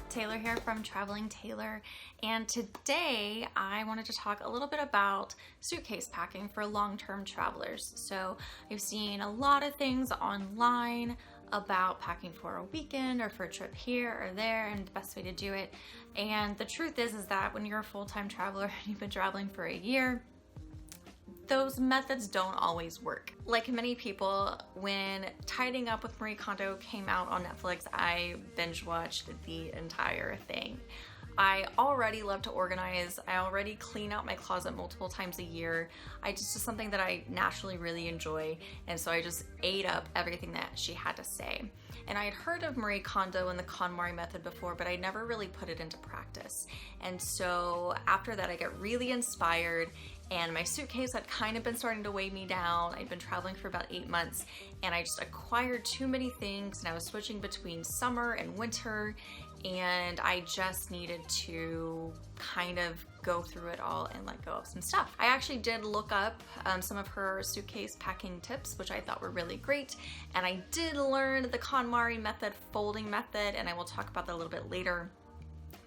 Taylor here from Traveling Taylor, and today I wanted to talk a little bit about suitcase packing for long-term travelers. So I've seen a lot of things online about packing for a weekend or for a trip here or there and the best way to do it. And the truth is that when you're a full-time traveler and you've been traveling for a year, those methods don't always work. Like many people, when Tidying Up with Marie Kondo came out on Netflix, I binge watched the entire thing. I already love to organize. I already clean out my closet multiple times a year. It's just something that I naturally really enjoy, and so I just ate up everything that she had to say. And I had heard of Marie Kondo and the KonMari Method before, but I never really put it into practice. And so after that, I got really inspired, and my suitcase had kind of been starting to weigh me down. I'd been traveling for about 8 months, and I just acquired too many things, and I was switching between summer and winter, and I just needed to kind of go through it all and let go of some stuff. I actually did look up some of her suitcase packing tips, which I thought were really great, and I did learn the KonMari Method folding method, and I will talk about that a little bit later.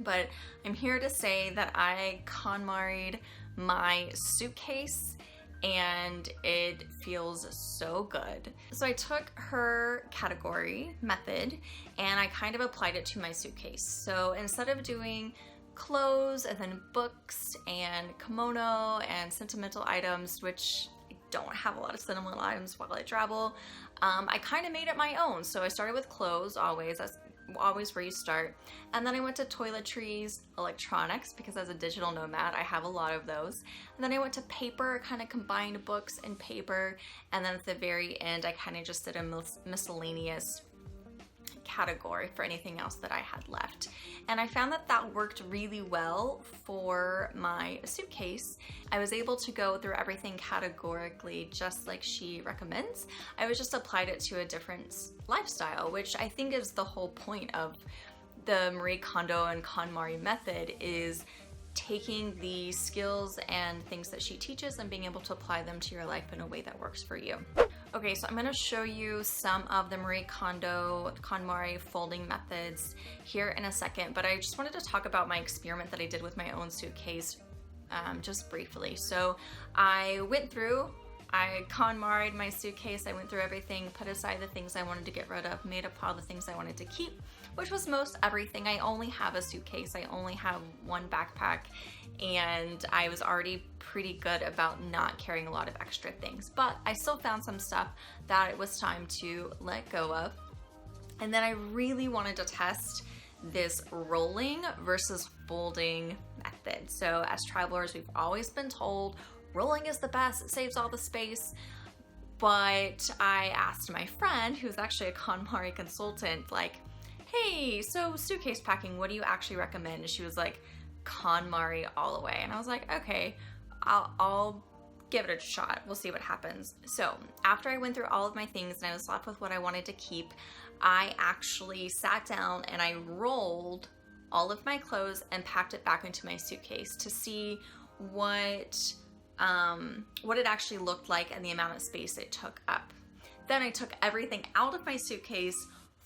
But I'm here to say that I KonMari'd my suitcase and it feels so good. So I took her category method and I kind of applied it to my suitcase. So instead of doing clothes and then books and kimono and sentimental items, which I don't have a lot of sentimental items while I travel, I kind of made it my own. So I started with clothes, always. That's always where you start. And then I went to toiletries, electronics, because as a digital nomad, I have a lot of those. And then I went to paper, kind of combined books and paper. And then at the very end, I kind of just did a miscellaneous category for anything else that I had left. And I found that that worked really well for my suitcase. I was able to go through everything categorically just like she recommends. I was just applied it to a different lifestyle, which I think is the whole point of the Marie Kondo and KonMari method, is taking the skills and things that she teaches and being able to apply them to your life in a way that works for you. Okay, so I'm going to show you some of the Marie Kondo, KonMari folding methods here in a second, but I just wanted to talk about my experiment that I did with my own suitcase just briefly. So I KonMari'd my suitcase, I went through everything, put aside the things I wanted to get rid of, made a pile of the things I wanted to keep, which was most everything. I only have a suitcase, I only have one backpack, and I was already pretty good about not carrying a lot of extra things. But I still found some stuff that it was time to let go of. And then I really wanted to test this rolling versus folding method. So as travelers, we've always been told rolling is the best, it saves all the space. But I asked my friend, who's actually a KonMari consultant, like, hey, so suitcase packing, what do you actually recommend? And she was like, KonMari all the way. And I was like, okay, I'll give it a shot. We'll see what happens. So after I went through all of my things and I was left with what I wanted to keep, I actually sat down and I rolled all of my clothes and packed it back into my suitcase to see what it actually looked like and the amount of space it took up. Then I took everything out of my suitcase,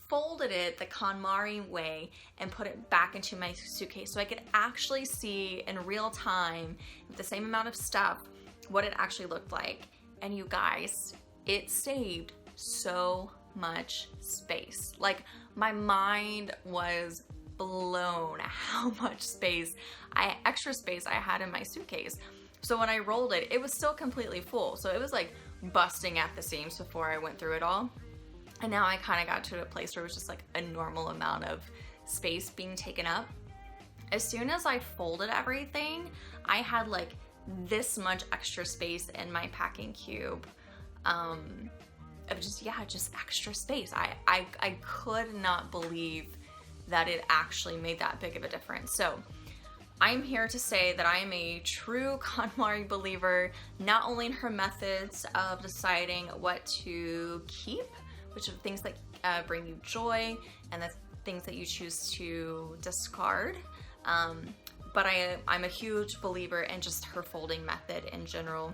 folded it the KonMari way, and put it back into my suitcase so I could actually see in real time, with the same amount of stuff, what it actually looked like. And you guys, it saved so much space. Like, my mind was blown how much extra space I had in my suitcase. So when I rolled it, it was still completely full. So it was like busting at the seams before I went through it all. And now I kind of got to a place where it was just like a normal amount of space being taken up. As soon as I folded everything, I had like this much extra space in my packing cube. Of just extra space. I could not believe that it actually made that big of a difference. So I'm here to say that I am a true KonMari believer, not only in her methods of deciding what to keep, which are things that bring you joy, and the things that you choose to discard, but I'm a huge believer in just her folding method in general.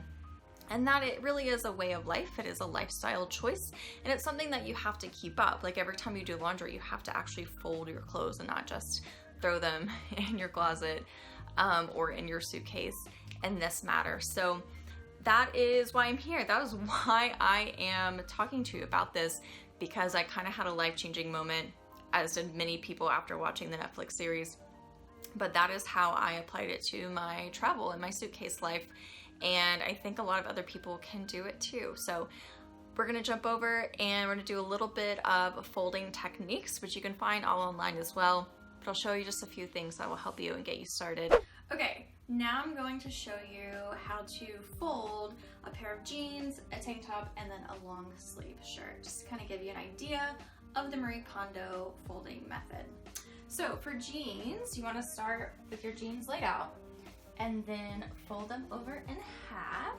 And that it really is a way of life. It is a lifestyle choice, and it's something that you have to keep up. Like every time you do laundry, you have to actually fold your clothes and not just throw them in your closet or in your suitcase in this matter. So that is why I'm here. That is why I am talking to you about this, because I kind of had a life-changing moment, as did many people after watching the Netflix series. But that is how I applied it to my travel and my suitcase life. And I think a lot of other people can do it too. So we're gonna jump over and we're gonna do a little bit of folding techniques, which you can find all online as well. But I'll show you just a few things that will help you and get you started. Okay, now I'm going to show you how to fold a pair of jeans, a tank top, and then a long sleeve shirt. Just to kind of give you an idea of the Marie Kondo folding method. So for jeans, you want to start with your jeans laid out and then fold them over in half.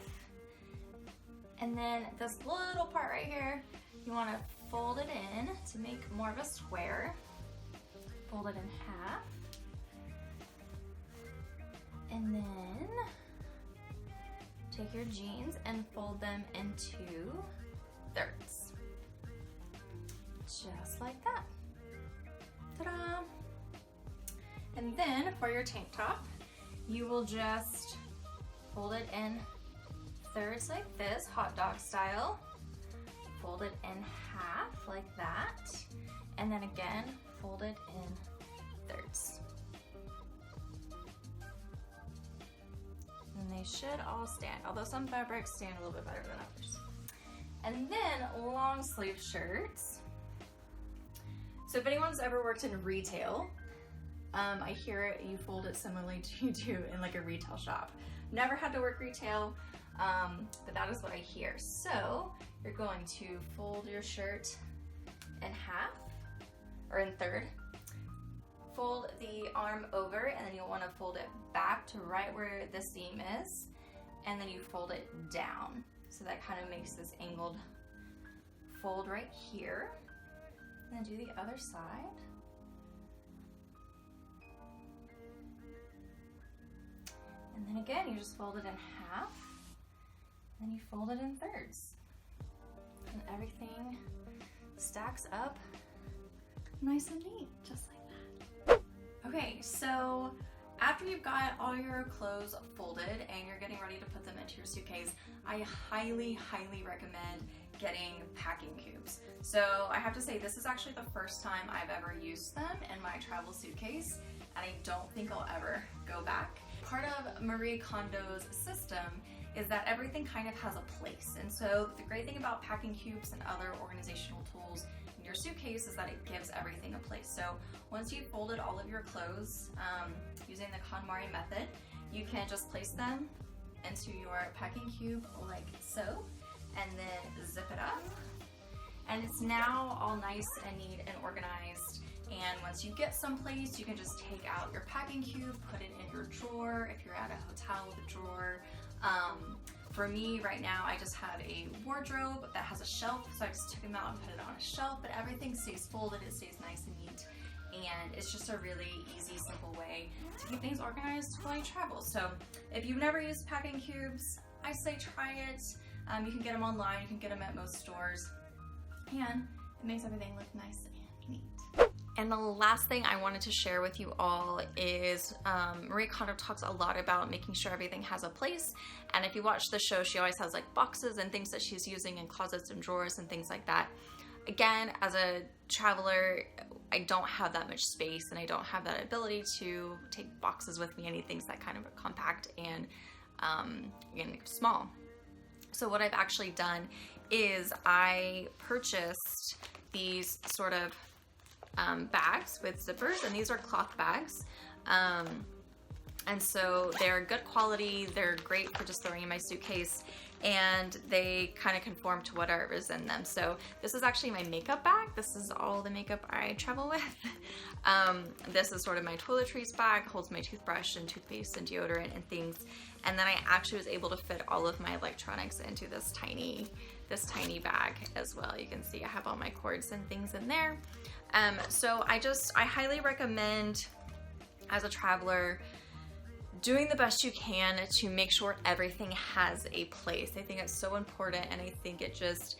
And then this little part right here, you want to fold it in to make more of a square. Fold it in half. And then take your jeans and fold them into thirds. Just like that. Ta-da! And then for your tank top, you will just fold it in thirds like this, hot dog style. Fold it in half like that. And then again, fold it in thirds. And they should all stand, although some fabrics stand a little bit better than others. And then long sleeve shirts. So if anyone's ever worked in retail, I hear you fold it similarly to you do in like a retail shop. Never had to work retail, but that is what I hear. So you're going to fold your shirt in half, or in third. Fold the arm over, and then you'll want to fold it back to right where the seam is, and then you fold it down. So that kind of makes this angled fold right here. And then do the other side. And then again, you just fold it in half, and then you fold it in thirds. And everything stacks up nice and neat, just like that. Okay, so after you've got all your clothes folded and you're getting ready to put them into your suitcase, I highly, highly recommend getting packing cubes. So I have to say, this is actually the first time I've ever used them in my travel suitcase, and I don't think I'll ever go back. Part of Marie Kondo's system is that everything kind of has a place. And so the great thing about packing cubes and other organizational tools in your suitcase is that it gives everything a place. So once you've folded all of your clothes using the KonMari method, you can just place them into your packing cube like so, and then zip it up. And it's now all nice and neat and organized. And once you get someplace, you can just take out your packing cube, put it in your drawer if you're at a hotel with a drawer. For me right now, I just have a wardrobe that has a shelf, so I just took them out and put it on a shelf, but everything stays folded, it stays nice and neat. And it's just a really easy, simple way to keep things organized while you travel. So if you've never used packing cubes, I say try it. You can get them online, you can get them at most stores, and it makes everything look nice and neat. And the last thing I wanted to share with you all is Marie Kondo talks a lot about making sure everything has a place. And if you watch the show, she always has like boxes and things that she's using in closets and drawers and things like that. Again, as a traveler, I don't have that much space and I don't have that ability to take boxes with me. Anything's that kind of compact and again, small. So what I've actually done is I purchased these sort of bags with zippers, and these are cloth bags. And so they're good quality, they're great for just throwing in my suitcase, and they kind of conform to whatever is in them. So this is actually my makeup bag. This is all the makeup I travel with. This is sort of my toiletries bag, holds my toothbrush and toothpaste and deodorant and things. And then I actually was able to fit all of my electronics into this tiny bag as well. You can see I have all my cords and things in there. So I highly recommend, as a traveler, doing the best you can to make sure everything has a place. I think it's so important, and I think it just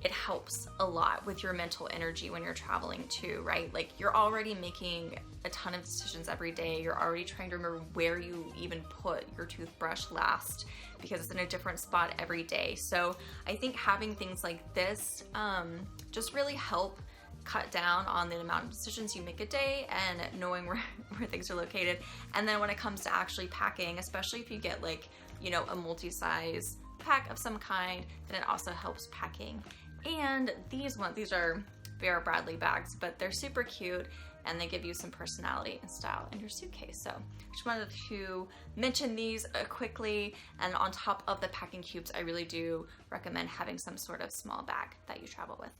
it helps a lot with your mental energy when you're traveling too, right? Like you're already making a ton of decisions every day. You're already trying to remember where you even put your toothbrush last because it's in a different spot every day. So I think having things like this just really help cut down on the amount of decisions you make a day and knowing where things are located. And then when it comes to actually packing, especially if you get like, you know, a multi-size pack of some kind, then it also helps packing. And these are Vera Bradley bags, but they're super cute and they give you some personality and style in your suitcase. So just wanted to mention these quickly. And on top of the packing cubes, I really do recommend having some sort of small bag that you travel with.